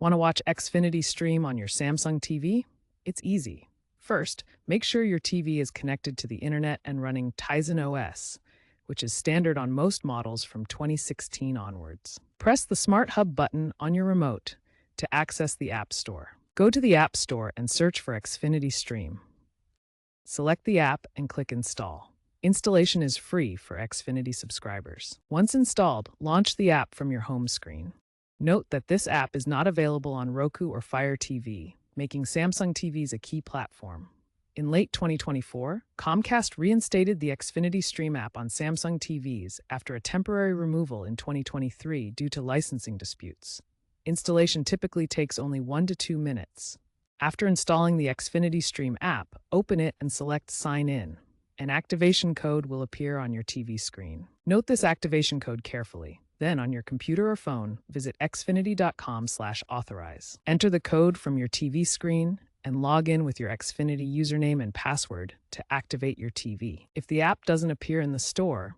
Want to watch Xfinity stream on your Samsung TV? It's easy. First, make sure your TV is connected to the internet and running Tizen OS, which is standard on most models from 2016 onwards. Press the Smart Hub button on your remote to access the App Store. Go to the App Store and search for Xfinity Stream. Select the app and click Install. Installation is free for Xfinity subscribers. Once installed, launch the app from your home screen. Note that this app is not available on Roku or Fire TV, making Samsung TVs a key platform. In late 2024, Comcast reinstated the Xfinity Stream app on Samsung TVs after a temporary removal in 2023 due to licensing disputes. Installation typically takes only 1 to 2 minutes. After installing the Xfinity Stream app, open it and select Sign In. An activation code will appear on your TV screen. Note this activation code carefully. Then, on your computer or phone, visit xfinity.com/authorize. Enter the code from your TV screen and log in with your Xfinity username and password to activate your TV. If the app doesn't appear in the store,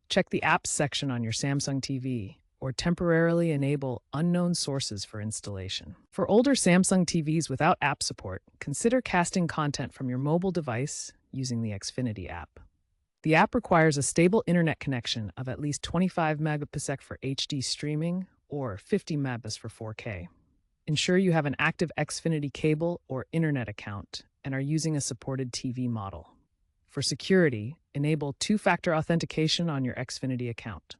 check the Apps section on your Samsung TV or temporarily enable unknown sources for installation. For older Samsung TVs without app support, consider casting content from your mobile device using the Xfinity app. The app requires a stable internet connection of at least 25 megabits for HD streaming or 50 megabits for 4K. Ensure you have an active Xfinity cable or internet account and are using a supported TV model. For security, enable two-factor authentication on your Xfinity account.